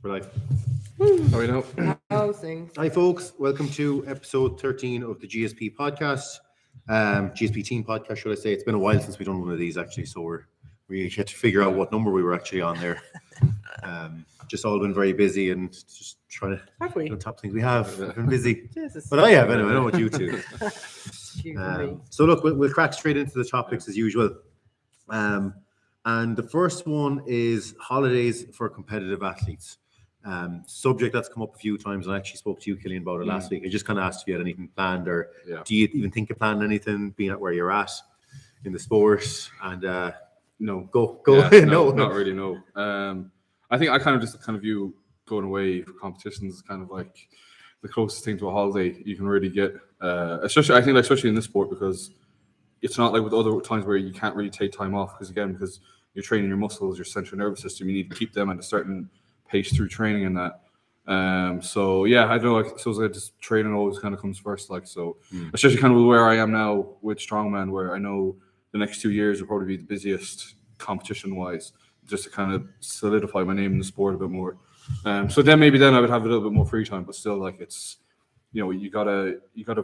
We're live. How we know? How's things? Hi, folks. Welcome to episode 13 of the GSP podcast. GSP team podcast, should I say? It's been a while since we've done one of these, actually. So we had to figure out what number we were actually on there. Just all been very busy and just trying to Have we? top things. We have been busy, Jesus. but I have anyway. I know what you two. Excuse me. So look, we'll crack straight into the topics as usual. And the first one is holidays for competitive athletes. Subject that's come up a few times, and I actually spoke to you, Cilléin, about it last week. I just kind of asked if you had anything planned, or do you even think of planning anything, being at where you're at in the sport? And No. go. Yeah, No, not really. No. I think I kind of view going away for competitions as kind of like the closest thing to a holiday you can really get. Especially in this sport, because it's not like with other times where you can't really take time off because you're training your muscles, your central nervous system. You need to keep them at a certain pace through training and that. So yeah, I don't know. Like, so just training always kind of comes first. Like, so especially kind of where I am now with strongman, where I know the next 2 years will probably be the busiest competition wise, just to kind of solidify my name in the sport a bit more. So then I would have a little bit more free time, but still, like, it's, you know, you gotta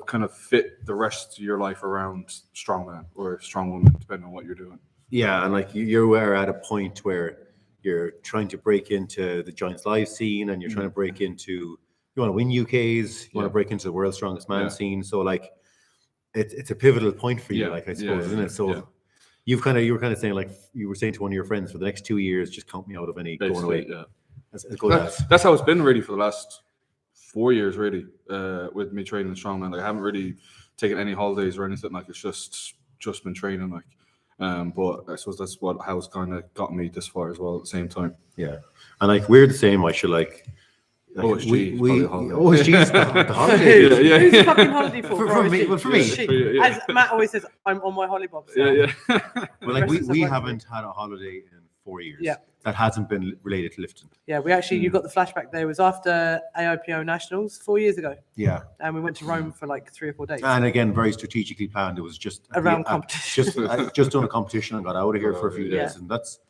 kind of fit the rest of your life around strongman or strong woman, depending on what you're doing. Yeah, and like you were at a point where you're trying to break into the Giants live scene, and you're trying to break into, you want to win UKs, you want to break into the world's strongest man scene. So like, it's a pivotal point for you, like, I suppose, isn't it? So you were kind of saying, like, you were saying to one of your friends, for the next 2 years, just count me out of any going away. Yeah, That's how it's been really for the last 4 years, really, with me training strongman. Like, I haven't really taken any holidays or anything. Like, it's just been training, like. But I suppose that's how it's kind of got me this far as well at the same time. Yeah, and like, we're the same. I should like OSG, OSG is the holiday. Who's the fucking holiday for? For me. As Matt always says, I'm on my holiday. Yeah. Well, like, we haven't had a holiday in 4 years. Yeah. That hasn't been related to lifting. Yeah, we actually, you got the flashback there. It was after AIPO Nationals 4 years ago. Yeah. And we went to Rome for like 3 or 4 days. And again, very strategically planned. It was just around competition. Just done a competition and got out of here for a few days. And that's,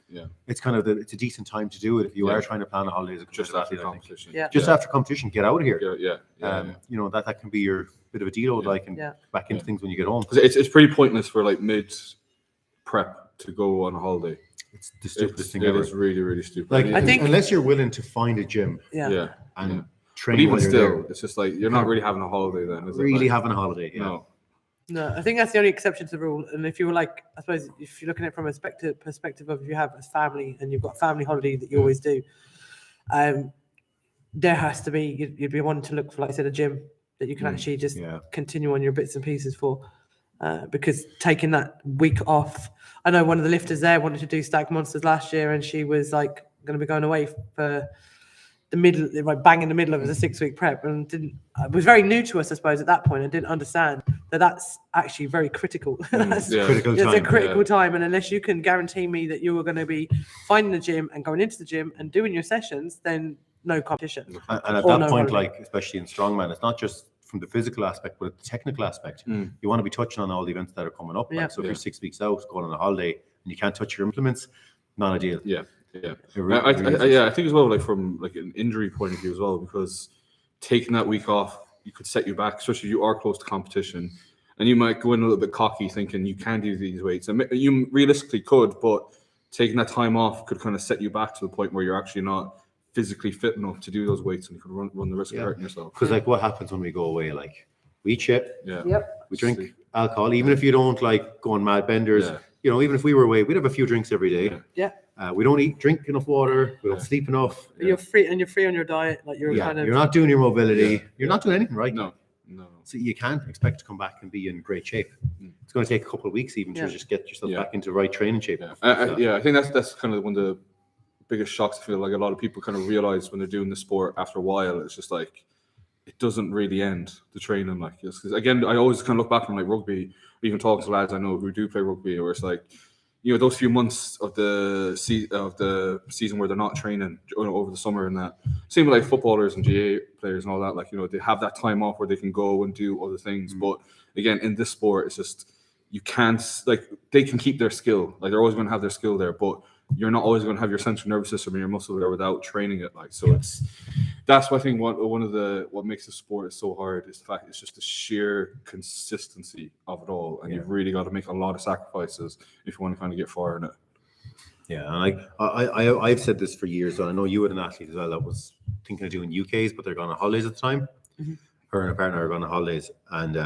it's kind of it's a decent time to do it if you are trying to plan a holiday as a just after competition. Just after competition, get out of here. Yeah. You know, that can be your bit of a deload, like, and back into things when you get home. Because it's pretty pointless for like mid prep to go on a holiday. It's the stupidest thing ever. ever. It is really, really stupid. Like, I think, unless you're willing to find a gym and train, but even while you're still, there, it's just like you're not really having a holiday then, is it? really like, having a holiday. No. No, I think that's the only exception to the rule. And if you were like, I suppose, if you're looking at it from a perspective of if you have a family and you've got a family holiday that you always do, there has to be, you'd be wanting to look for, like I said, a gym that you can actually just continue on your bits and pieces for. Because taking that week off, I know one of the lifters there wanted to do Stag Monsters last year, and she was like going to be going away for the middle, like bang in the middle of a 6-week prep, and it was very new to us, I suppose, at that point. I didn't understand that that's actually very critical. It's a critical time, and unless you can guarantee me that you are going to be finding the gym and going into the gym and doing your sessions, then no competition. And at that point, like, especially in strongman, it's not just from the physical aspect, but the technical aspect. You want to be touching on all the events that are coming up. Like, so if you're 6 weeks out going on a holiday and you can't touch your implements, not ideal. I think as well, like, from like an injury point of view as well, because taking that week off, you could set you back, especially if you are close to competition, and you might go in a little bit cocky thinking you can do these weights, and you realistically could, but taking that time off could kind of set you back to the point where you're actually not physically fit enough to do those weights, and you could run the risk of hurting yourself. Because like, what happens when we go away? Like, we chip, we drink alcohol, even if you don't like go on mad benders. You know, even if we were away, we'd have a few drinks every day. We don't drink enough water. We don't sleep enough. You're free on your diet. Like, you're kind of. You're not doing your mobility. You're not doing anything right. No. So you can't expect to come back and be in great shape. It's going to take a couple of weeks even to just get yourself back into right training shape. I think that's kind of one of the biggest shocks. I feel like a lot of people kind of realize when they're doing the sport after a while, it's just like, it doesn't really end the training. Like, because again, I always kind of look back on like rugby, even talking to lads I know who do play rugby, where it's like, you know, those few months of the season where they're not training over the summer, and that same with like footballers and GA players and all that. Like, you know, they have that time off where they can go and do other things. But again, in this sport, it's just, you can't, like, they can keep their skill. Like, they're always going to have their skill there, but you're not always going to have your central nervous system and your muscle there without training it. Like, so that's what I think one of what makes the sport so hard is the fact it's just the sheer consistency of it all. And you've really got to make a lot of sacrifices if you want to kind of get far in it. Yeah, and I've said this for years, and I know you had an athlete as well that was thinking of doing UKs, but they're going on holidays at the time. Her and her partner are going on holidays, and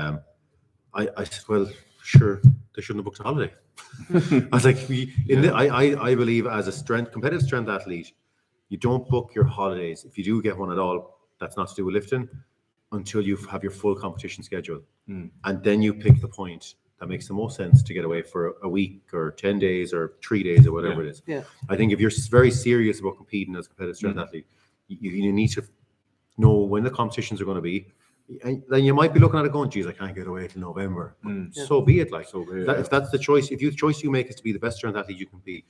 I said, well, sure, they shouldn't have booked a holiday. I was like, I believe as a competitive strength athlete, you don't book your holidays. If you do get one at all, that's not to do with lifting until you have your full competition schedule. And then you pick the point that makes the most sense to get away for a week or 10 days or 3 days or whatever it is. Yeah. I think if you're very serious about competing as a competitive strength athlete, you need to know when the competitions are going to be. And then you might be looking at it going, geez, I can't get away till November. So be it. Like, if that's the choice, if the choice you make is to be the best strength athlete you can be,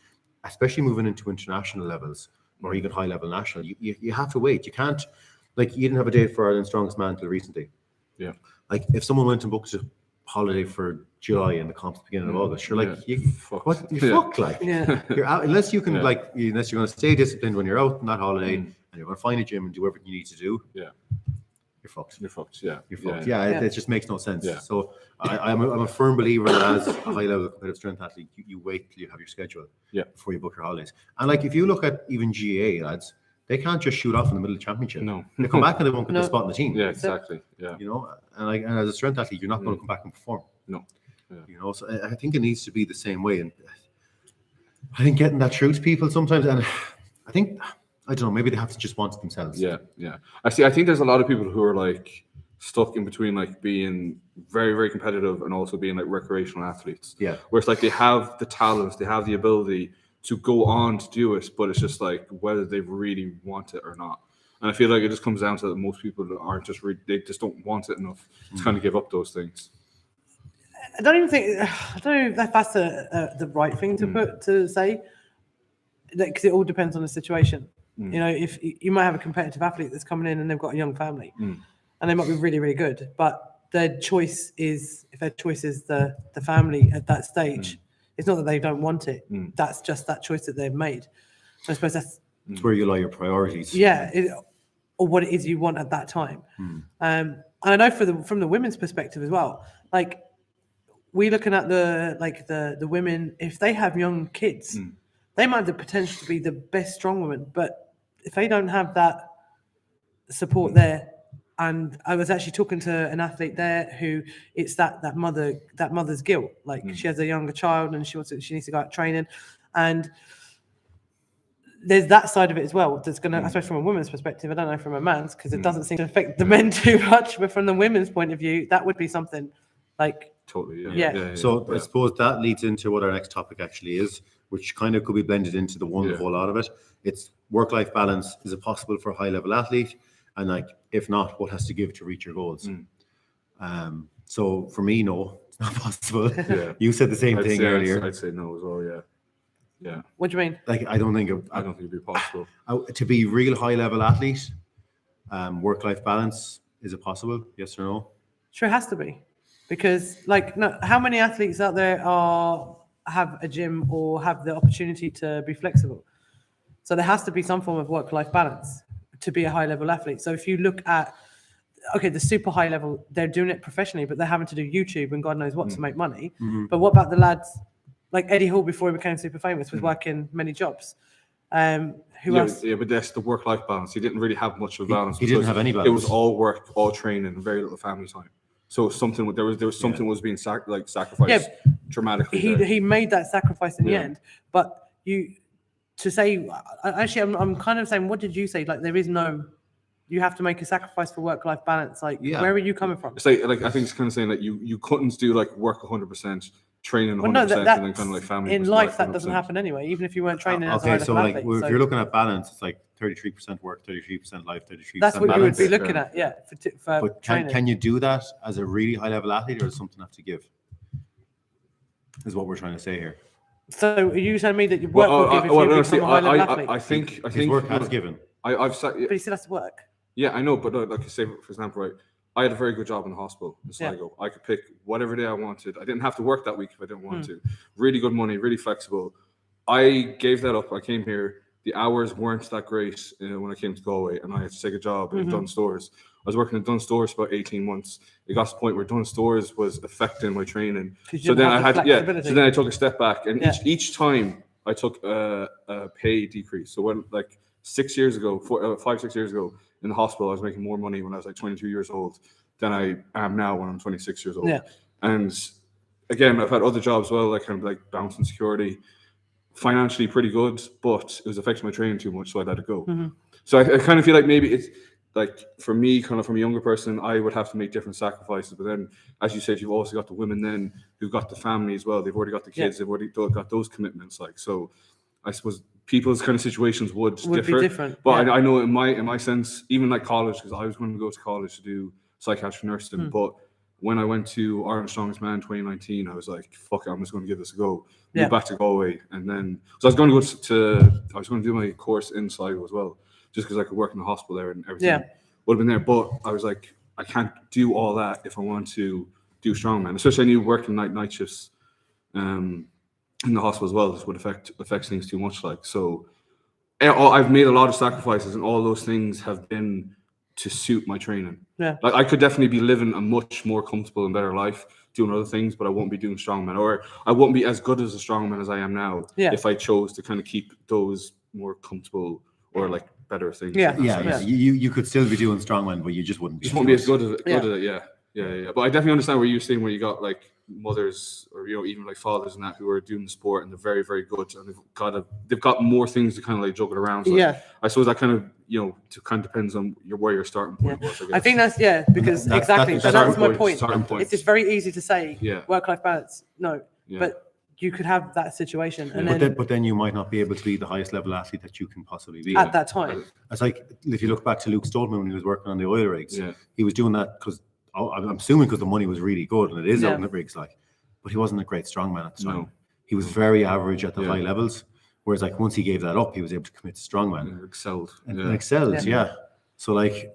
especially moving into international levels or even high level national, you have to wait. You can't, like, you didn't have a date for Ireland's Strongest Man till recently. Yeah. Like, if someone went and booked a holiday for July and the comp's beginning of August, you're like, you fucked, like, you're out, unless you can, like, unless you're going to stay disciplined when you're out on that holiday and you're going to find a gym and do everything you need to do. You're fucked. You're fucked. Yeah. You're fucked. It just makes no sense. So I'm a firm believer that as a high level competitive strength athlete, you wait till you have your schedule before you book your holidays. And like, if you look at even GA lads, they can't just shoot off in the middle of the championship. No. They come back and they won't get the spot in the team. Yeah, exactly. Yeah. You know, and as a strength athlete, you're not going to come back and perform. No. You know, so I think it needs to be the same way. And I think getting that through to people sometimes, and I think, I don't know, maybe they have to just want it themselves. Yeah. I think there's a lot of people who are like stuck in between, like being very, very competitive and also being like recreational athletes. Yeah. Where it's like they have the talents, they have the ability to go on to do it, but it's just like whether they really want it or not. And I feel like it just comes down to that most people aren't just they just don't want it enough to kind of give up those things. I don't know if that's the right thing to say, because it all depends on the situation. You know, if you might have a competitive athlete that's coming in and they've got a young family, and they might be really, really good, but their choice is the family at that stage. It's not that they don't want it. That's just that choice that they've made. I suppose that's where you lie your priorities. Or what it is you want at that time. And I know from the women's perspective as well, like, we're looking at the women, if they have young kids, they might have the potential to be the best strong women, but if they don't have that support there, and I was actually talking to an athlete there who it's that mother's guilt. Like, she has a younger child and she needs to go out training, and there's that side of it as well. That's going to, I suppose, from a woman's perspective, I don't know from a man's, because it doesn't seem to affect the men too much. But from the women's point of view, that would be something like totally. So I suppose that leads into what our next topic actually is, which kind of could be blended into the one whole lot of it. It's work-life balance. Is it possible for a high-level athlete? And like, if not, what has to give to reach your goals? So for me, no, it's not possible. You said the same thing earlier. I'd say no as well. Yeah. What do you mean? Like, I don't think it'd be possible to be real high-level athlete. Work-life balance, is it possible? Yes or no? Sure, it has to be, because like, no, how many athletes out there have a gym or have the opportunity to be flexible? So there has to be some form of work-life balance to be a high-level athlete. So if you look at, the super high level, they're doing it professionally, but they're having to do YouTube and God knows what to make money. But what about the lads like Eddie Hall before he became super famous was working many jobs? Who else? Yeah, but that's the work-life balance. He didn't really have much of a balance. He didn't have any balance. It was all work, all training, and very little family time. So something there was something was being sacrificed dramatically. He made that sacrifice in the end. But to say, actually, I'm kind of saying, what did you say? Like, there is no, you have to make a sacrifice for work-life balance. Like, where are you coming from? It's like I think it's kind of saying that you couldn't do like work 100%, training 100%, and then kind of like family. In life, that doesn't happen anyway. Even if you weren't training as a high-level athlete. If you're looking at balance, it's like 33% work, 33% life, 33% that's what balance. you would be looking at, for but training. Can you do that as a really high-level athlete, or does something have to give? Is what we're trying to say here. So are you telling me that your work will give if you become a high-level athlete? I think his work has given. I've said, but he still has to work. Yeah, I know, but like you say, for example, right, I had a very good job in the hospital in Sligo. I could pick whatever day I wanted. I didn't have to work that week if I didn't want to. Really good money, really flexible. I gave that up. I came here. The hours weren't that great when I came to Galway, and I had to take a job in Dunn Stores. I was working in Dunn Stores for about 18 months. It got to the point where Dunn Stores was affecting my training. So then So then I took a step back, and each time I took a pay decrease. So when 6 years ago, 5, 6 years ago, in the hospital, I was making more money when I was like 22 years old than I am now when I'm 26 years old. Yeah. And again, I've had other jobs as well, like kind of like bouncing security. Financially pretty good, but it was affecting my training too much, so I let it go. So I kind of feel like maybe it's like for me, kind of from a younger person, I would have to make different sacrifices. But then, as you said, you've also got the women then who've got the family as well. They've already got the kids. They've already got those commitments. Like, so I suppose people's kind of situations would be different. But I know in my sense, even like college, because I was going to go to college to do psychiatric nursing, but when I went to Ireland's Strongest Man in 2019, I was like, fuck it, I'm just going to give this a go. Moved back to Galway, and then so I was going to do my course in Sligo as well, just because I could work in the hospital there and everything would have been there. But I was like, I can't do all that if I want to do strongman. Especially I knew working night shifts in the hospital as well. This would affect things too much. Like, so I've made a lot of sacrifices, and all those things have been to suit my training. Yeah. Like I could definitely be living a much more comfortable and better life doing other things, but I won't be doing strongman, or I won't be as good as a strongman as I am now if I chose to kind of keep those more comfortable or like better things. You could still be doing strongman, but you just wouldn't be as good at it. Yeah. But I definitely understand where you're saying where you got like mothers or even like fathers and that who are doing the sport and they're very, very good, and they've got more things to kind of like juggle around. So I suppose that kind of depends on where your starting point was. I think that's because exactly. So that's my point. It's just very easy to say work-life balance. No, but you could have that situation, and but then you might not be able to be the highest level athlete that you can possibly be at that time. It's like if you look back to Luke Stoltman when he was working on the oil rigs, he was doing that because I'm assuming because the money was really good, and it is out in the rigs, but he wasn't a great strongman at the time. He was very average at the high levels. Whereas, like, once he gave that up, he was able to commit to strongman. Excelled. So, like,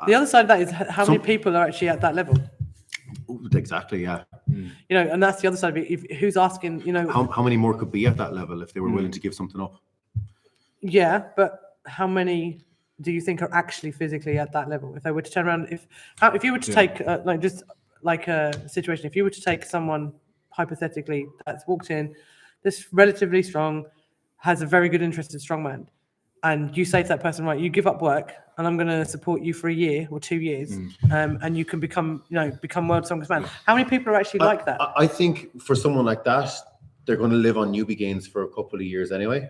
the other side of that is how many people are actually at that level. Exactly. Yeah. And that's the other side of it. Who's asking? How many more could be at that level if they were willing to give something up? Yeah, but how many do you think are actually physically at that level? If they were to turn around, if you were to take just like a situation, if you were to take someone hypothetically that's walked in, that's relatively strong, has a very good interest in strongman, and you say to that person, right, you give up work and I'm going to support you for a year or 2 years, and you can become world's strongest man. How many people are actually like that? I think for someone like that, they're going to live on newbie gains for a couple of years anyway.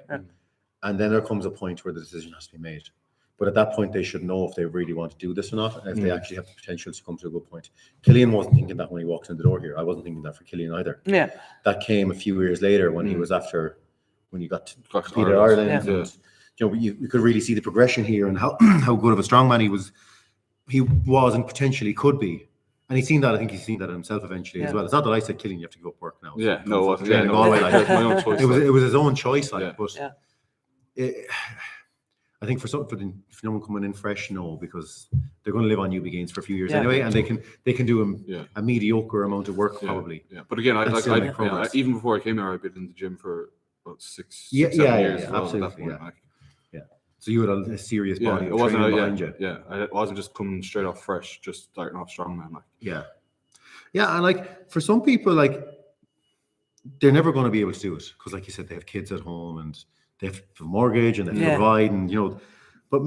And then there comes a point where the decision has to be made. But at that point, they should know if they really want to do this or not, and if they actually have the potential to come to a good point. Cilléin wasn't thinking that when he walked in the door here. I wasn't thinking that for Cilléin either. Yeah. That came a few years later when he was when you got to compete at Ireland. And, you could really see the progression here and how good of a strongman he was and potentially could be. And he's seen that. I think he's seen that himself eventually as well. It's not that I said, Cilléin, you have to give up work now. Yeah, no, it wasn't. My own choice. It was his own choice, I think for someone coming in fresh, no, because they're going to live on newbie gains for a few years anyway, and they can do a mediocre amount of work probably. Yeah, but again, even before I came here, I've been in the gym for about 6 7 years. Absolutely. So you had a serious body. It wasn't behind you. Yeah, it wasn't just coming straight off fresh, just starting off strongman. And like for some people, like they're never going to be able to do it because, like you said, they have kids at home and they have a mortgage and they have to provide, and but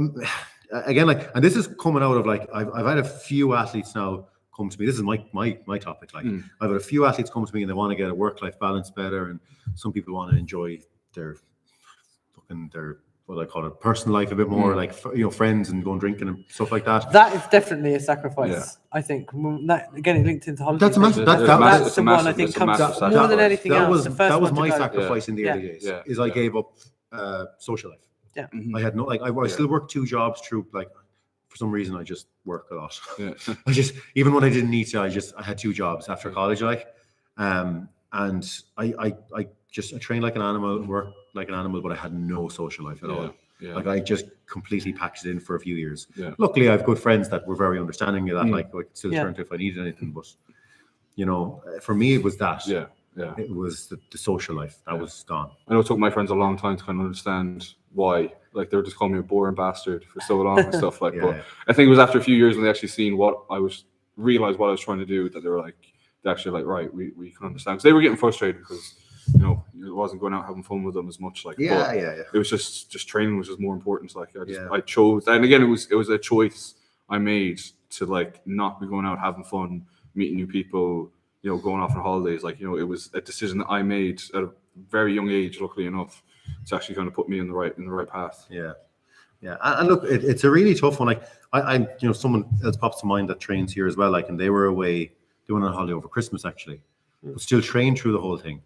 again, and this is coming out of I've had a few athletes now come to me. This is my topic. I've had a few athletes come to me and they want to get a work-life balance better, and some people want to enjoy their what I call it, personal life a bit more, friends and going drinking and stuff like that. That is definitely a sacrifice. I think that again, it linked into holidays. That's the one I think comes up more than anything else. That was my sacrifice in the early days. Is I gave up social life. Yeah, I had no I still worked 2 jobs through for some reason I just work a lot. I just, even when I didn't need to, I had 2 jobs after college, and I trained like an animal, worked like an animal, but I had no social life at all. I just completely packed it in for a few years. Luckily I have good friends that were very understanding of that. I could still turn to if I needed anything, but for me it was that. Yeah. It was the social life that was gone. I know it took my friends a long time to kind of understand why. Like they were just calling me a boring bastard for so long and stuff like. But I think it was after a few years when they actually seen realized what I was trying to do, that they were like, they actually like, right, we can understand, because they were getting frustrated because it wasn't going out having fun with them as much. Like it was just training was just more important. Like I chose, and again it was a choice I made to like not be going out having fun, meeting new people, going off on holidays. Like, it was a decision that I made at a very young age, luckily enough, to actually kind of put me in the right path. Yeah. And look, it's a really tough one. Like I someone else pops to mind that trains here as well. Like, and they were away, they went on holiday over Christmas actually, but still trained through the whole thing.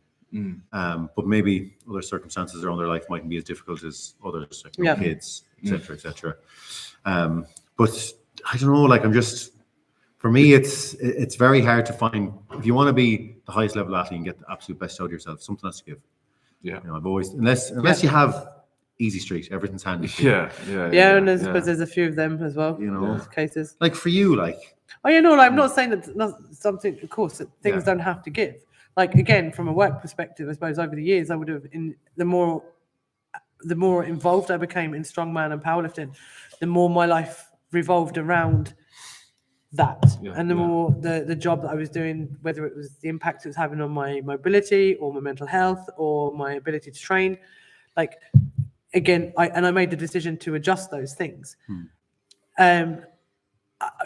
But maybe other circumstances around their life mightn't be as difficult as others, like kids, etc. But I don't know. Like, for me, it's very hard to find, if you want to be the highest level athlete and get the absolute best out of yourself, something has to give. Yeah. I've always, unless you have easy street, everything's handy. Yeah. And I suppose there's a few of them as well. Cases. Like for you, like. I'm not saying that not something. Of course, that things don't have to give. Like, again, from a work perspective, I suppose over the years, I would have, the more involved I became in strongman and powerlifting, the more my life revolved around that, and the more the job that I was doing, whether it was the impact it was having on my mobility or my mental health or my ability to train, like, again, I made the decision to adjust those things.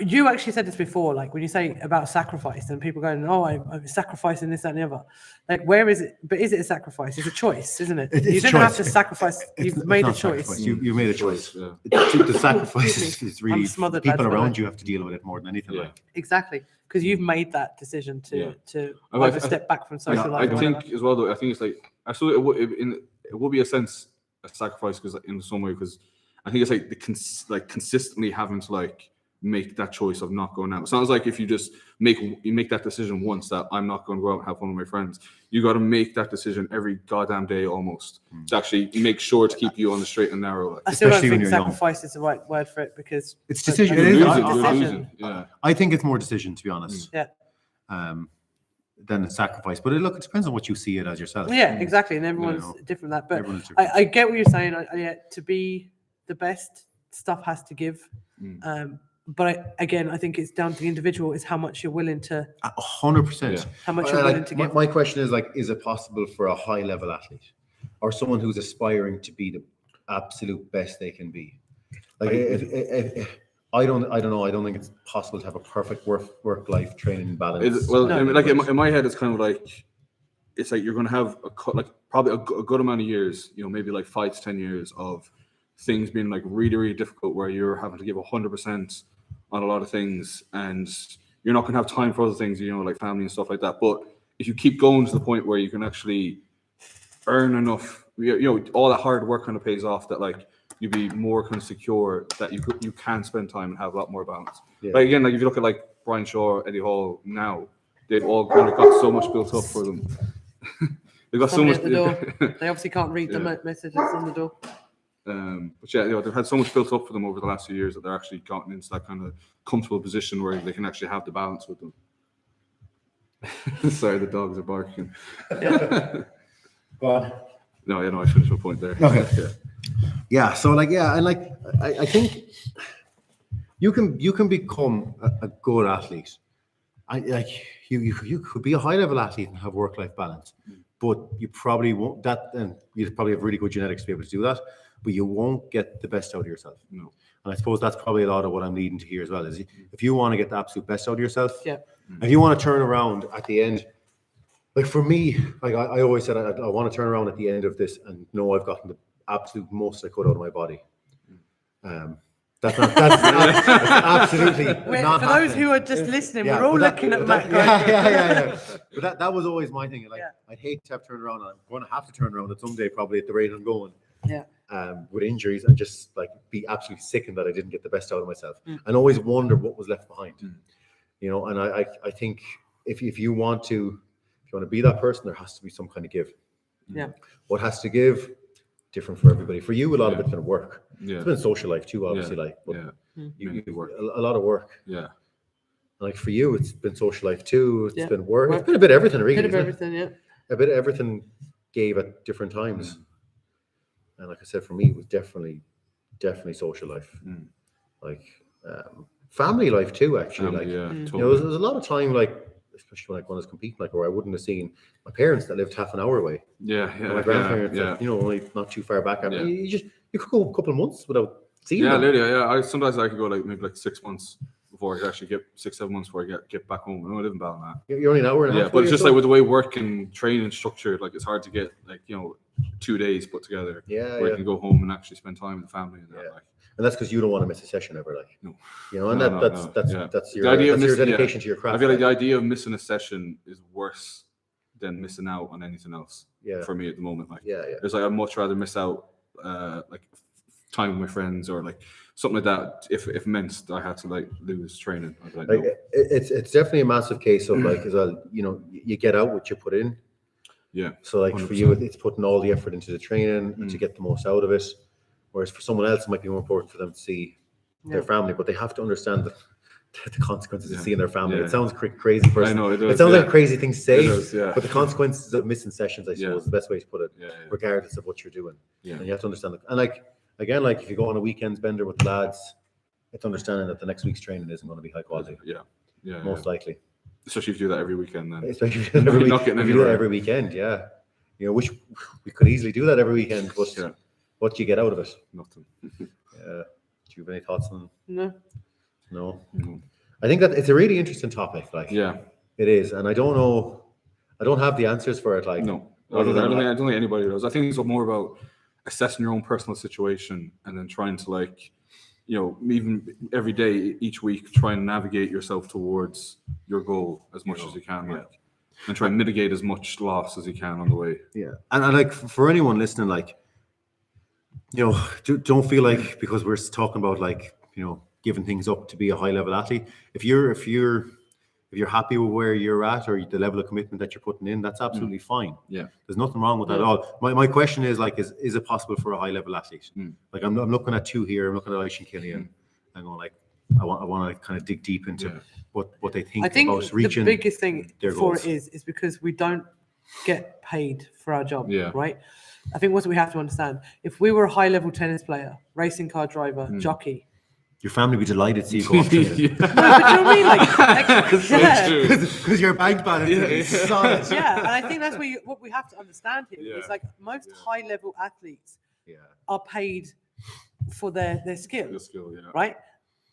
You actually said this before, like when you say about sacrifice and people going, I'm sacrificing this, that, and the other. Like, where is it? But is it a sacrifice? It's a choice, isn't it? You don't have to sacrifice. You've made a choice. You made a choice. The sacrifice is really smothered, people around you have to deal with it more than anything. Like. Exactly, because you've made that decision to either step back from social life. I think as well, though. I think it's like, actually, it would be a sense a sacrifice, because in some way, because I think it's like consistently having to like make that choice of not going out. It sounds like if you just make that decision once, that I'm not going to go out and have fun with my friends, you got to make that decision every goddamn day almost to actually make sure to keep you on the straight and narrow. Like. I still don't think sacrifice is the right word for it, because it's decision. Decision. Yeah. I think it's more decision, to be honest. Yeah. Than a sacrifice, but it depends on what you see it as yourself. Yeah, exactly, and everyone's different. That, but I get what you're saying. To be the best, stuff has to give. But again, I think it's down to the individual, is how much you're willing to. 100%. How much you're willing to give. My question is, like, is it possible for a high level athlete or someone who's aspiring to be the absolute best they can be? Like, if I don't know. I don't think it's possible to have a perfect work-life training balance. In my head, it's kind of like, it's like you're going to have probably a good amount of years, maybe like 5 to 10 years of things being like really, really difficult, where you're having to give 100% on a lot of things, and you're not going to have time for other things, like family and stuff like that. But if you keep going to the point where you can actually earn enough, all that hard work kind of pays off, that like you'd be more kind of secure that you can spend time and have a lot more balance. Yeah. Like, again, like if you look at like Brian Shaw, Eddie Hall now, they've all kind of got so much built up for them. They've got somebody so much. At the door. They obviously can't read the messages on the door. But they've had so much built up for them over the last few years that they're actually gotten into that kind of comfortable position where they can actually have the balance with them. Sorry, the dogs are barking. Go on. No, I finished my point there. Okay. Yeah. So I think you can become a good athlete. You could be a high level athlete and have work-life balance, but you probably won't. And you probably have really good genetics to be able to do that, but you won't get the best out of yourself. No. And I suppose that's probably a lot of what I'm leading to here as well. Is if you want to get the absolute best out of yourself, if you want to turn around at the end. Like for me, like I always said, I want to turn around at the end of this and know I've gotten the absolute most I could out of my body. That's absolutely not for happening. Those who are just listening, we're all looking at Matt. Yeah. But that was always my thing. Like I'd hate to have to turn around. And I'm going to have to turn around at some day, probably at the rate I'm going. Yeah. With injuries, and just like be absolutely sickened that I didn't get the best out of myself, and always wonder what was left behind. And I think if you want to be that person, there has to be some kind of give. Yeah. What has to give? Different for everybody. For you, a lot of it's been work. Yeah. It's been social life too, obviously. You work a lot of work. Yeah. Like for you, it's been social life too. It's been work. It's been a bit of everything, really. A bit of everything, yeah. a bit of everything gave at different times. And like I said, for me, it was definitely social life, like family life too. Actually, like totally. you know, there's a lot of time, like especially when I was competing, like where I wouldn't have seen my parents that lived half an hour away. And my grandparents, that, you know, only not too far back. I mean, you could go a couple of months without seeing them. Literally, sometimes I could go like maybe like 6 months before I could actually get 6-7 months before I get back home. I don't live in Ballina. You're only an hour and a half. But it's just like with the way work and training structured, like it's hard to get like, you know, 2 days put together where you can go home and actually spend time with the family and that. Like. And that's because you don't want to miss a session ever, like. No. You know, and that's your dedication to your craft. I feel like the idea of missing a session is worse than missing out on anything else. For me at the moment, like. It's like I'd much rather miss out like time with my friends or like something like that if it meant that I had to like lose training. I'd be like, no. It's definitely a massive case of like as well, you know, you get out what you put in. So like 100%. For you, it's putting all the effort into the training to get the most out of it. Whereas for someone else, it might be more important for them to see their family, but they have to understand the consequences of seeing their family. It sounds crazy, person. I know, it sounds like a crazy thing to say, but the consequences of missing sessions, I suppose, is the best way to put it, regardless of what you're doing. And you have to understand that. And like, again, like if you go on a weekends bender with the lads, it's understanding that the next week's training isn't going to be high quality. Most likely. Especially if you do that every weekend, then. Especially if you do that every weekend, You know, which we could easily do that every weekend, but what do you get out of it? Nothing. Do you have any thoughts on? No. I think that it's a really interesting topic. Like, it is, and I don't know. I don't have the answers for it. Like, no, I don't think anybody does. I think it's more about assessing your own personal situation and then trying to, like, you know, even every day, each week, try and navigate yourself towards your goal as much as you can, like, and try and mitigate as much loss as you can on the way. And like for anyone listening, like, you know, don't feel like because we're talking about like, you know, giving things up to be a high level athlete. If you're happy with where you're at or the level of commitment that you're putting in, that's absolutely fine. There's nothing wrong with that at all. My question is like, is it possible for a high level athlete? Like I'm looking at two here. I'm looking at Ayshea and Cilléin. I'm going like, I want to kind of dig deep into what they think about reaching. The biggest thing for it is because we don't get paid for our job, right? I think what we have to understand, if we were a high level tennis player, racing car driver, jockey, your family would be delighted to see you go off training. No, but you know what I mean? Like, because your bank balance is solid. And I think that's what we have to understand here is like most high level athletes are paid for their skill, right?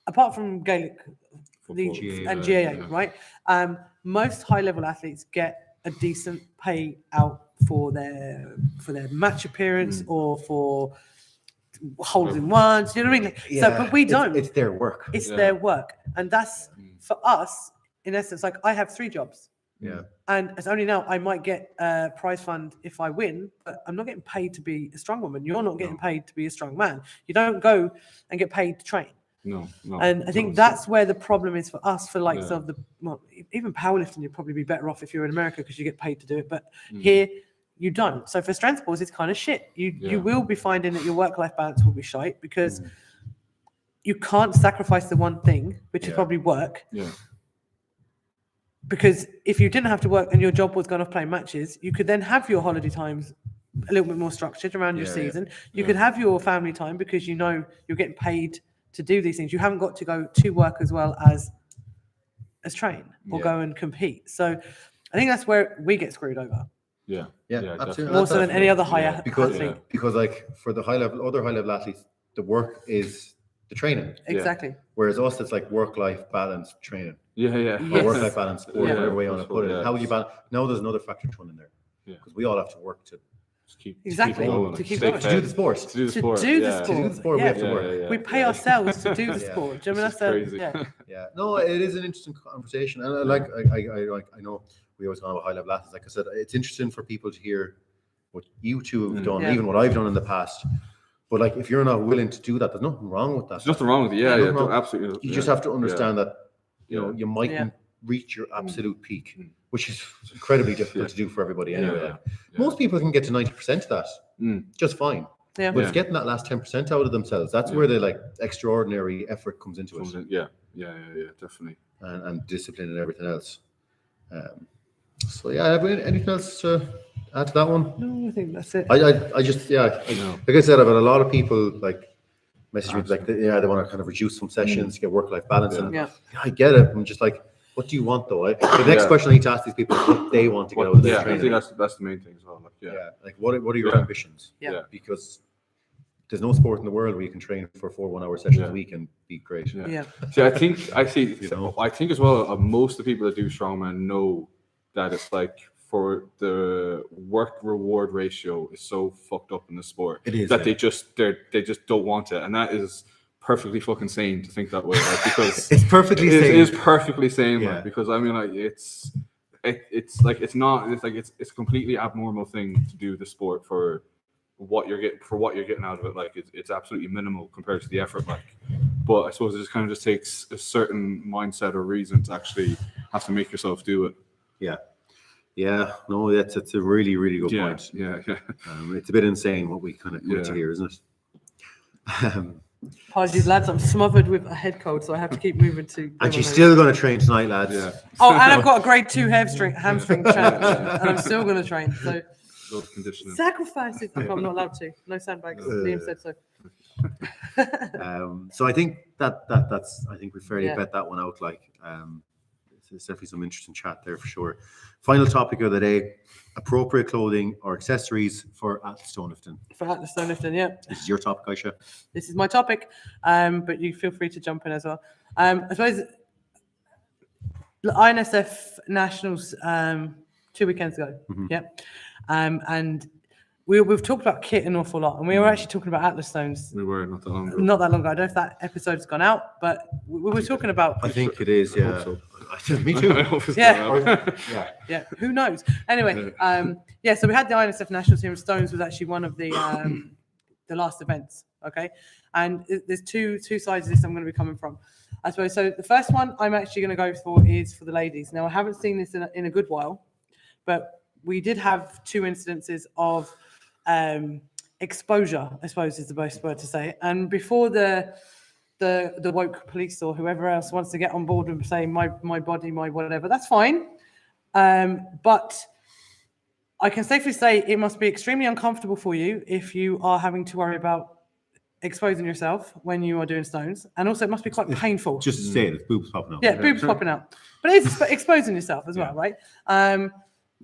Apart from Gaelic and GAA, right? Most high level athletes get a decent pay out for their match appearance or for holding ones, you know what I mean? So, but we don't. It's their work. It's their work, and that's for us. In essence, like I have 3 jobs. And it's only now I might get a prize fund if I win, but I'm not getting paid to be a strong woman. You're not getting paid to be a strong man. You don't go and get paid to train. No. And I think that's where the problem is for us, for like some of the, well, even powerlifting, you'd probably be better off if you're in America because you get paid to do it. But here you don't. So for strength sports, it's kind of shit. You will be finding that your work-life balance will be shite because you can't sacrifice the one thing, which is probably work. Because if you didn't have to work and your job was going off playing matches, you could then have your holiday times a little bit more structured around your season. You could have your family time because you know you're getting paid to do these things. You haven't got to go to work as well as train or go and compete. So I think that's where we get screwed over. Absolutely. More so than any other high athlete. Because like for the other high level athletes, the work is the training. Exactly. Whereas us, it's like work-life balance training. Or work-life balance sport, whatever way you want to put it. How would you balance? Now there's another factor thrown in there. Because we all have to work to keep going. To do the sport. To do the sport, we have to work. We pay ourselves to do the sport. Do you know that's crazy. No, it is an interesting conversation, and I know we always talk about high level athletes. Like I said, it's interesting for people to hear what you two have done, even what I've done in the past. But like, if you're not willing to do that, there's nothing wrong with that. There's nothing wrong with it. Absolutely. You just have to understand that you know you mightn't reach your absolute peak, which is incredibly difficult to do for everybody anyway. Most people can get to 90% of that just fine. But it's getting that last 10% out of themselves. That's where the like extraordinary effort comes into it. Definitely. And discipline and everything else. So anything else to add to that one? No, I think that's it. I just like I said, I've had a lot of people like message me like they want to kind of reduce some sessions to get work-life balance, and I get it. I'm just like, what do you want though? The next question I need to ask these people is what they want to get out of their training. I think that's the main thing as well. Like what are your ambitions? Because there's no sport in the world where you can train for 4 1-hour sessions a week and be great. See, I think as well. Most of the people that do strongman know that it's like for the work reward ratio is so fucked up in the sport that they just don't want it, and that is perfectly fucking sane to think that way. Like, because it's perfectly sane. It is perfectly sane, man, because I mean, like it's a completely abnormal thing to do the sport for what you're getting out of it. Like it's absolutely minimal compared to the effort. Like, but I suppose it just kind of just takes a certain mindset or reason to actually have to make yourself do it. No, that's a really, really good point. It's a bit insane what we kind of come to here, isn't it? Apologies, lads. I'm smothered with a head cold, so I have to keep moving to. And she's still going to train tonight, lads. Oh, and I've got a grade 2 hamstring challenge, and I'm still going to train. So sacrifices. I'm not allowed to. No sandbags. Liam said so. So I think that's I think we fairly bet that one out. Like, there's definitely some interesting chat there for sure. Final topic of the day: appropriate clothing or accessories for atlas stonelifting. For atlas stonelifting, This is your topic, Ayshea. This is my topic, but you feel free to jump in as well. I suppose the INSF Nationals 2 weekends ago. And we've talked about kit an awful lot, and we were actually talking about atlas stones. We were not that long ago. Not that long ago. I don't know if that episode's gone out, but we were talking about. I think it is. Yeah. Me too. Who knows? Anyway, so we had the INSF Nationals here, and stones was actually one of the last events. Okay, and there's two sides of this I'm going to be coming from, I suppose. So the first one I'm actually going to go for is for the ladies. Now I haven't seen this in a good while, but we did have 2 incidences of exposure, I suppose is the best word to say. And before the woke police or whoever else wants to get on board and say my body, my whatever, that's fine. But I can safely say it must be extremely uncomfortable for you if you are having to worry about exposing yourself when you are doing stones, and also it must be quite painful. Just to say it, boobs popping out. Yeah, boobs popping out. But it is exposing yourself as well, right?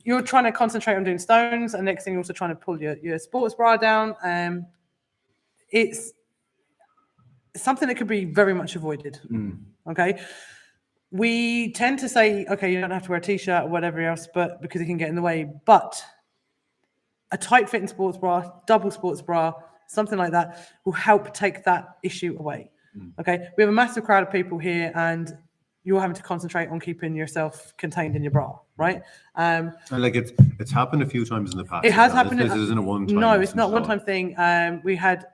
You're trying to concentrate on doing stones, and next thing you're also trying to pull your sports bra down. It's something that could be very much avoided. Okay. We tend to say, okay, you don't have to wear a t-shirt or whatever else, but because it can get in the way. But a tight fitting sports bra, double sports bra, something like that will help take that issue away. Okay. We have a massive crowd of people here, and you're having to concentrate on keeping yourself contained in your bra, right? And like it's happened a few times in the past. It has happened. This isn't a one-time. No, it's not a one-time thing. We had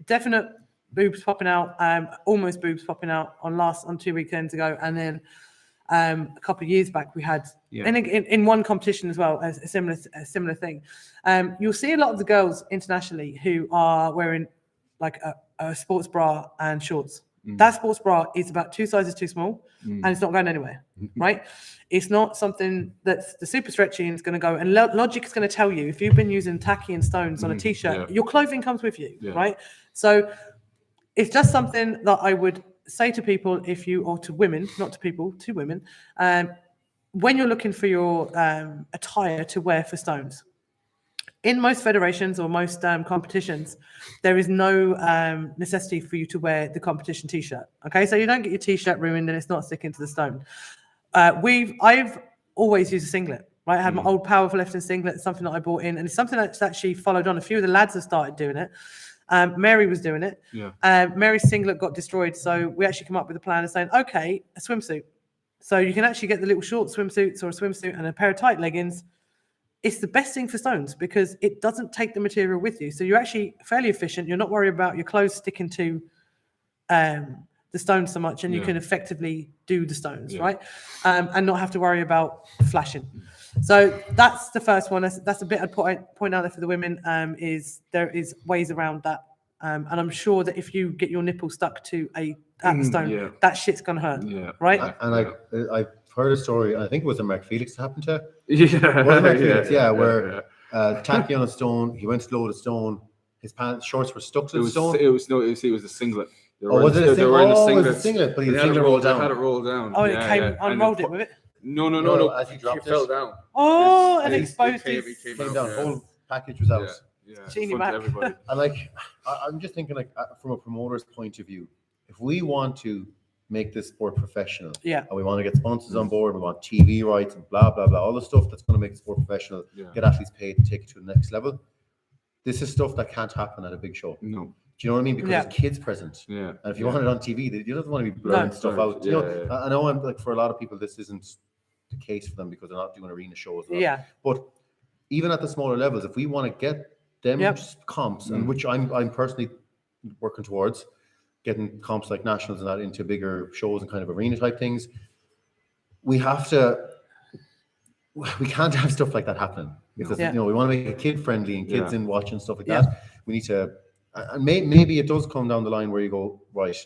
definite boobs popping out, almost boobs popping out on 2 weekends ago, and then a couple of years back we had in one competition as well as a similar thing. You'll see a lot of the girls internationally who are wearing like a sports bra and shorts. That sports bra is about 2 sizes too small, and it's not going anywhere, right? It's not something that's the super stretchy and it's going to go. And logic is going to tell you if you've been using tacky and stones on a t-shirt, your clothing comes with you, right? So it's just something that I would say to people, or to women, not to people, to women, when you're looking for your attire to wear for stones. In most federations or most competitions, there is no necessity for you to wear the competition t-shirt. Okay, so you don't get your t-shirt ruined and it's not sticking to the stone. I've always used a singlet. Right, I had my old powerlifting singlet, something that I bought in, and it's something that's actually followed on. A few of the lads have started doing it. Mary was doing it. Mary's singlet got destroyed, so we actually come up with a plan of saying, okay, a swimsuit. So you can actually get the little short swimsuits or a swimsuit and a pair of tight leggings. It's the best thing for stones because it doesn't take the material with you. So you're actually fairly efficient. You're not worried about your clothes sticking to the stones so much, and you can effectively do the stones, right? And not have to worry about flashing. So that's the first one. That's a bit I'd point out there for the women, is there is ways around that. And I'm sure that if you get your nipple stuck to a stone, that shit's going to hurt, right? And I've heard a story, I think it was a Mark Felix that happened to. Wasn't that Felix? Where tacky on a stone, he went slow to stone. His shorts were stuck to the stone. It was a singlet. Was it a singlet? But the singlet rolled down. They had it rolled down. Oh, it came unrolled it with it. No. As he dropped it fell down. Oh, and exposed it his. Came down. Whole package was out. Genie back. Everybody. And I'm just thinking from a promoter's point of view, if we want to make this sport professional, and we want to get sponsors on board, we want TV rights and blah blah blah, all the stuff that's going to make the sport professional, get athletes paid and take it to the next level. This is stuff that can't happen at a big show. No. Do you know what I mean? Because there's kids present. Yeah. And if you want it on TV, you don't want to be blurring stuff out. I know for a lot of people this isn't the case for them because they're not doing arena shows. Yeah. But even at the smaller levels, if we want to get them comps, and which I'm personally working towards, getting comps like nationals and that into bigger shows and kind of arena type things, we can't have stuff like that happening. If we want to make it kid friendly and kids in watching stuff like that, we need to. And maybe it does come down the line where you go, right,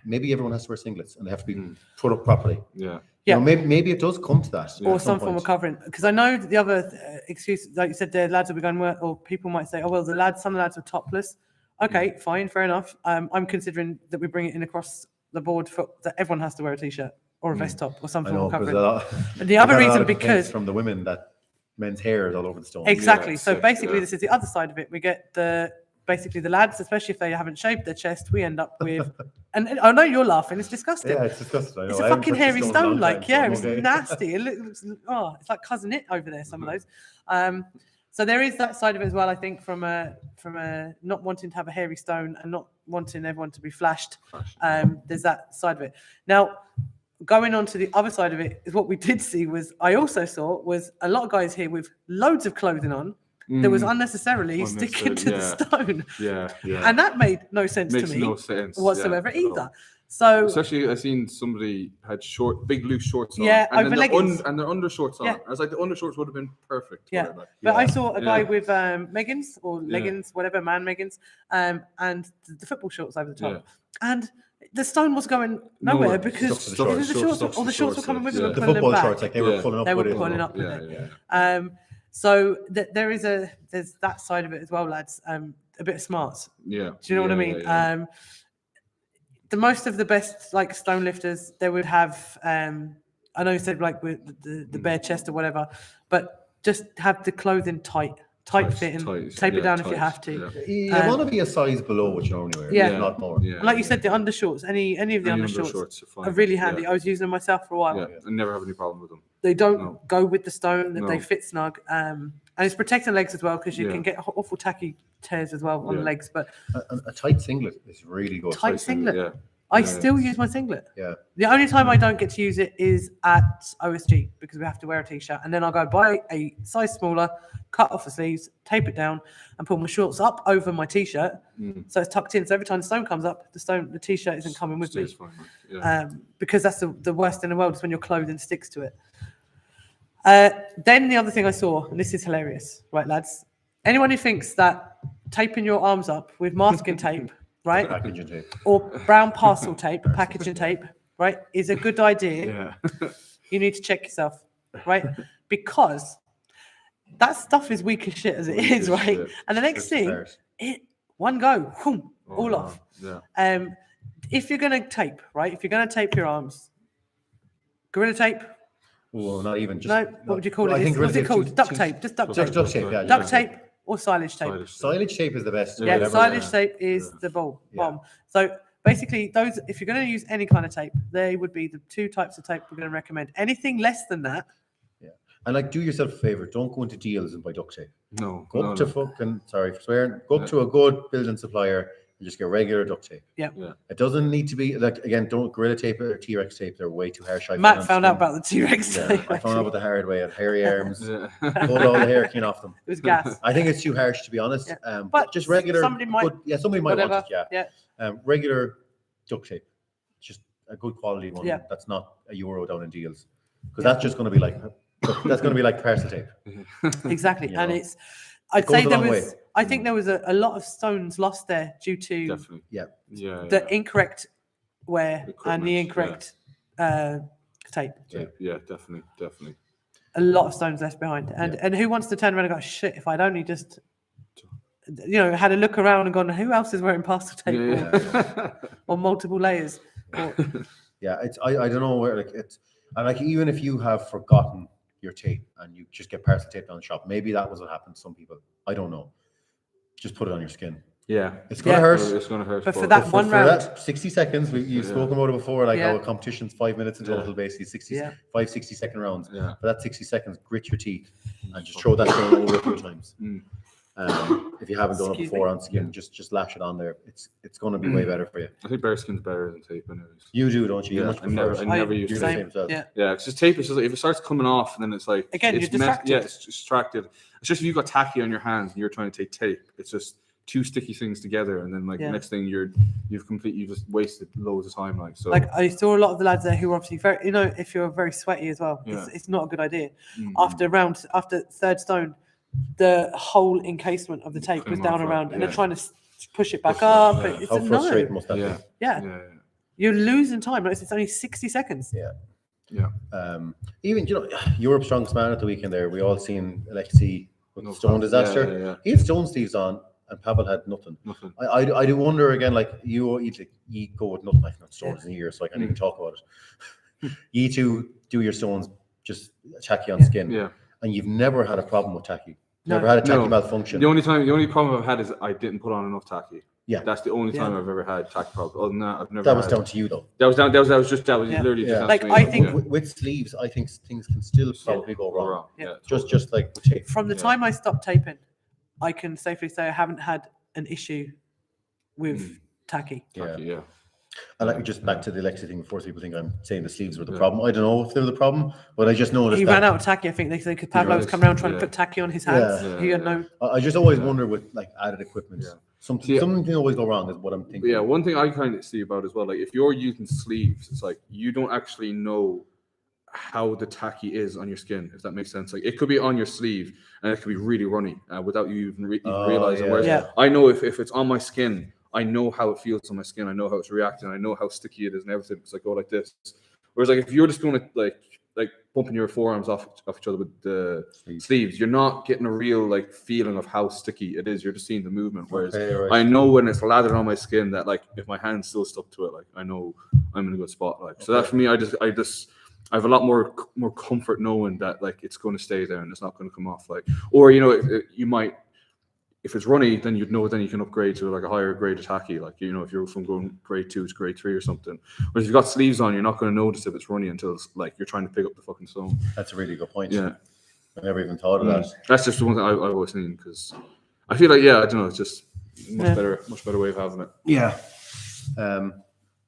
maybe everyone has to wear singlets and they have to be put up properly. Yeah. Maybe it does come to that. Or some form of covering. Because I know the other excuse, like you said, the lads will be going, or people might say, some of the lads are topless. Okay, fine, fair enough. I'm considering that we bring it in across the board that everyone has to wear a t-shirt or a vest top or some form of covering. And the other reason, because from the women that men's hair is all over the stone. Exactly. So basically, this is the other side of it. We get the lads, especially if they haven't shaved their chest, we end up with, and I know you're laughing. It's disgusting. Yeah, it's disgusting. I know. It's a fucking hairy stone. It's nasty. It looks. Oh, it's like Cousin It over there. Some of those. So there is that side of it as well. I think from a not wanting to have a hairy stone and not wanting everyone to be flashed. There's that side of it. Now, going on to the other side of it is what we did see was a lot of guys here with loads of clothing on that was unnecessarily sticking to the stone. Yeah. And that made no sense to me whatsoever either. So especially I seen somebody had big loose shorts on. Over leggings. And their undershorts on. I was like, the undershorts would have been perfect. Yeah. But I saw a guy with leggings or leggings, whatever, man leggings, and the football shorts over the top. And the stone was going nowhere because the shorts were coming with them. The football shorts, like they were pulling up. They were pulling up with it. So there's that side of it as well, lads. A bit of smarts. Yeah. Do you know what I mean? The most of the best stone lifters, they would have. I know you said with the bare chest or whatever, but just have the clothing tight fitting, tape it down if you have to. You want to be a size below what you normally wear, not more. Like you said, the undershorts, any of the undershorts are really handy. I was using them myself for a while. Yeah, I never have any problem with them. They don't go with the stone; they fit snug, and it's protecting legs as well because you can get awful tacky tears as well on the legs. But a tight singlet is really good. Tight singlet. I still use my singlet. Yeah. The only time I don't get to use it is at OSG because we have to wear a t-shirt, and then I'll go buy a size smaller, cut off the sleeves, tape it down, and pull my shorts up over my t-shirt, so it's tucked in. So every time the stone comes up, the t-shirt isn't coming with me. Fine, because that's the worst in the world is when your clothing sticks to it. Then the other thing I saw, and this is hilarious, right, lads? Anyone who thinks that taping your arms up with masking tape, right, packaging tape, or brown parcel tape, packaging tape, right, is a good idea. You need to check yourself, right? Because that stuff is weak as shit as it is, right? And the next thing, one go, whoom, all off. If you're going to tape, right, if you're going to tape your arms, Gorilla tape. Well, not even. Just, what would you call it? What's it called? Duct tape. Just duct tape. Duct tape, yeah. Duct tape or silage tape. Silage tape is the best. Yeah, silage tape is the bomb. So basically, if you're going to use any kind of tape, they would be the two types of tape we're going to recommend. Anything less than that. Yeah. And do yourself a favor. Don't go into deals and buy duct tape. No. Go up to fucking, sorry for swearing, go up to a good building supplier and just get regular duct tape. Yeah. It doesn't need to be, again, don't Gorilla tape or T-Rex tape. They're way too harsh. Matt found out about the T-Rex tape. I found out about the hard way. I had hairy arms. Pulled all the hair clean off them. It was gas. I think it's too harsh, to be honest. But just regular. Somebody might want it, yeah. Regular duct tape. Just a good quality one. That's not €1 down in deals. Because that's just going to be like parcel tape. Exactly. And I'd say I think there was a lot of stones lost there due to the incorrect wear and the incorrect tape. Yeah, definitely. a lot of stones left behind. And who wants to turn around and go, shit, if I'd only just, had a look around and gone, who else is wearing plaster tape or multiple layers? It's I don't know where it's, and even if you have forgotten your tape and you just get parcel tape down the shop, maybe that was what happened to some people. I don't know. Just put it on your skin. Yeah, it's gonna hurt. It's gonna hurt. But for that one round, that 60 seconds, you've spoken about it before. Like our competition's 5 minutes in total, basically 60-second rounds. Yeah. For that 60 seconds, grit your teeth and just throw that stone over a few times. If you haven't done it before on skin, just lash it on there. It's going to be way better for you. I think bare skin's better than tape, anyways. You do, don't you? I never use tape. Yeah, because tape is just if it starts coming off, and then it's like again, you're distracted. It's distracted. It's just if you've got tacky on your hands and you're trying to take tape, it's just two sticky things together, and then the next thing you've just wasted loads of time. I saw a lot of the lads there who were obviously very, if you're very sweaty as well, it's not a good idea. After third stone, the whole encasement of the tape was down around, and they're trying to push it back up. It's how frustrating must that be? Yeah. You're losing time. It's only 60 seconds. Even Europe's strongest man at the weekend there. We all seen Alexei with the stone disaster. He had stone sleeves on, and Pavel had nothing. I do wonder again, you go with nothing. I've not stones in a year, so I can't even talk about it. You two do your stones just tacky on skin, and you've never had a problem with tacky. Never had a tacky malfunction. The only problem I've had is I didn't put on enough tacky. Yeah, that's the only time I've ever had tacky problems. Other than that, I've never. That was down to you though. That was literally just I think with sleeves, I think things can still probably go wrong. Just like with tape. From the time I stopped taping, I can safely say I haven't had an issue with tacky. And just back to the Alexei thing before people think I'm saying the sleeves were the problem. I don't know if they were the problem, but I just noticed he ran out of tacky. I think they said because Pablo was coming around trying to put tacky on his hands. He had no. I just always wonder with added equipment. Something can always go wrong is what I'm thinking. Yeah, one thing I kind of see about as well, if you're using sleeves, it's you don't actually know how the tacky is on your skin, if that makes sense. It could be on your sleeve and it could be really runny without you even realizing. Whereas I know if it's on my skin, I know how it feels on my skin. I know how it's reacting. I know how sticky it is and everything because I go like this. Whereas if you're just going to bumping your forearms off each other with the sleeves, you're not getting a real feeling of how sticky it is. You're just seeing the movement. Whereas I know when it's lathered on my skin that if my hand's still stuck to it, I know I'm in a good spot. So that for me, I have a lot more comfort knowing that it's going to stay there and it's not going to come off. Or you might, if it's runny, then you can upgrade to a higher grade of tacky. If you're from going grade 2 to grade 3 or something. But if you've got sleeves on, you're not going to notice if it's runny until it's you're trying to pick up the fucking stone. That's a really good point. Yeah, I never even thought of that. That's just the one thing I've always seen because I feel I don't know. It's just much better way of having it. Yeah.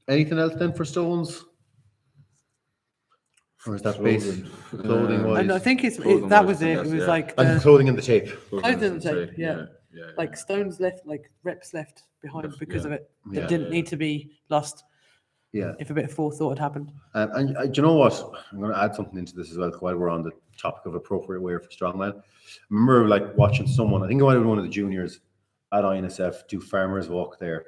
Anything else then for stones? Or is that base clothing wise? I think that was it. It was and clothing and the tape. Clothing and the tape, stones left, reps left behind because of it. That didn't need to be lost. Yeah. If a bit of forethought had happened. And do you know what? I'm going to add something into this as well while we're on the topic of appropriate wear for strongman. I remember watching someone, I think it might have been one of the juniors at INSF do farmers walk there.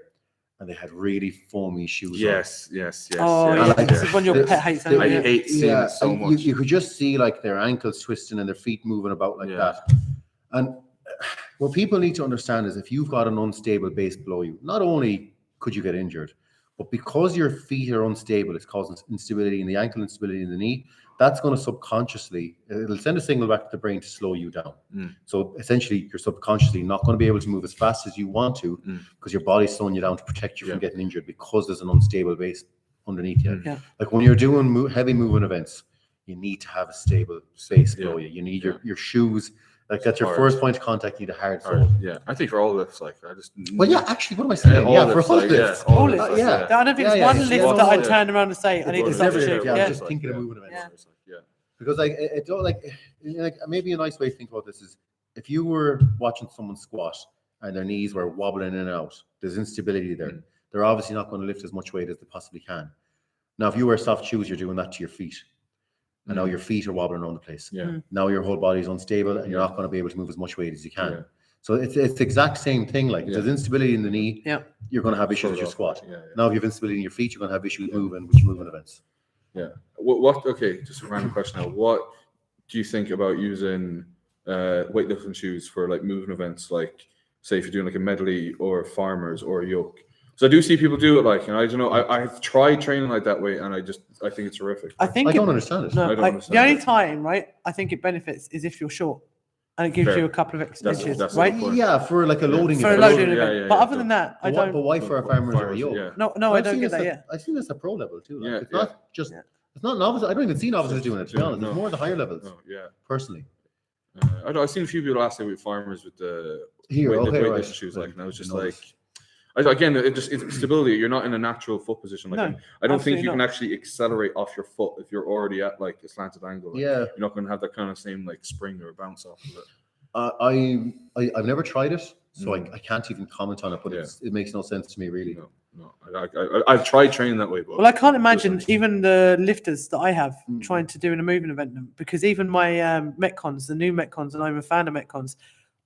And they had really foamy shoes. Yes. Oh, this is one your pet hates. I hate seeing it so much. You could just see their ankles twisting and their feet moving about that. And what people need to understand is if you've got an unstable base below you, not only could you get injured, but because your feet are unstable, it's causing instability in the ankle, instability in the knee. That's going to subconsciously, it'll send a signal back to the brain to slow you down. So essentially, you're subconsciously not going to be able to move as fast as you want to because your body's slowing you down to protect you from getting injured because there's an unstable base underneath you. When you're doing heavy movement events, you need to have a stable base below you. You need your shoes. That's your first point of contact. You need a hard sole. Yeah, I think for all lifts, actually, what am I saying? For all lifts. All lifts. I don't think it's one lift that I turn around and say, I need a substitute. I'm just thinking of moving events. Because it don't maybe a nice way to think about this is if you were watching someone squat and their knees were wobbling in and out, there's instability there. They're obviously not going to lift as much weight as they possibly can. Now, if you wear soft shoes, you're doing that to your feet. And now your feet are wobbling around the place. Now your whole body is unstable and you're not going to be able to move as much weight as you can. So it's the exact same thing. If there's instability in the knee, you're going to have issues with your squat. Now if you have instability in your feet, you're going to have issues moving, which movement events. Yeah. What? Okay, just a random question now. What do you think about using weightlifting shoes for like moving events, like say if you're doing like a medley or farmers or a yoke? So I do see people do it, like, and I don't know. I've tried training like that way, and I think it's horrific. I think I don't understand it. No, I don't understand the only it. time, right, I think it benefits is if you're short, and it gives Fair. you a couple of extra That's- inches, that's right? the point. Yeah, for like a loading For a event. loading Yeah, event. yeah, But yeah, other than that, I But why- don't. But why for a farmers or a yoke? Yeah. No, I I've don't seen get this that at- yet. I've seen this at pro level too. Like, Yeah, it's not just. Yeah. It's not novices. I don't even see novices doing it. To be honest, No. it's more the higher levels. Oh, yeah. Personally, I've seen a few people last day with farmers with the Here, okay, weightlifting right. shoes, Right. like, and I was just Nice. like, again, it's stability. You're not in a natural foot position. Like, No, I don't think absolutely you can not. actually accelerate off your foot if you're already at like a slanted angle. Like, Yeah, you're not going to have that kind of same like spring or bounce off of it. I've never tried it, so I can't even comment on it. But Yeah. it makes no sense to me, really. No. I've tried training that way, but Well, I can't imagine even the lifters that I have Mm. trying to do in a moving event, because even my Metcons, the new Metcons, and I'm a fan of Metcons,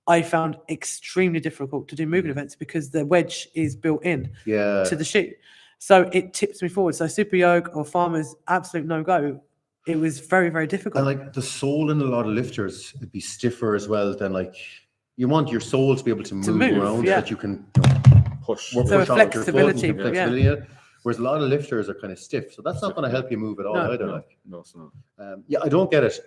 I found extremely difficult to do moving events because the wedge is built in Yeah, to the shoe. So it tips me forward. So super yoke or farmers, absolute no go. It was very, very difficult. and like the sole in a lot of lifters, it'd be stiffer as well than like you want your sole to be able to move around so yeah. that you can push. So push on with your foot flexibility, and flexibility in it. Whereas a lot of lifters are kind of stiff, so that's not going to help you move at all No. either. No, Like, no, it's not. yeah, I don't get it.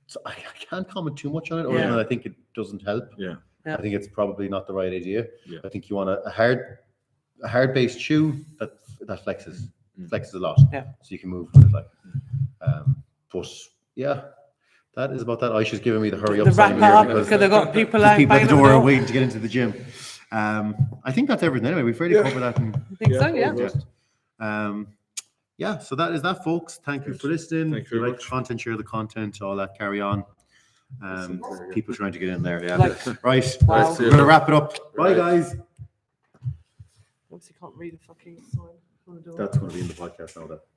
So I can't comment too much on it, other Yeah. than I think it doesn't help. Yeah. Yeah. I think it's probably not the right idea. Yeah. I think you want a hard based shoe that flexes a lot, Yeah. so you can move with it. Like, but yeah, that is about that. Aisha's giving me the hurry up The wrap sign it here up because because they've got people there's out people at the banging door door. waiting to get into the gym. I think that's everything anyway. We've already covered that. I think so, yeah. Yeah, so that is that, folks. Thank you for listening. Thank you If you very like much. the content, share the content, all that, carry on. People trying to get in there, yeah. Like- Right, Wow. we're going to wrap it up. Bye, Right. guys. Obviously can't read a fucking sign on the door. That's going to be in the podcast now, that.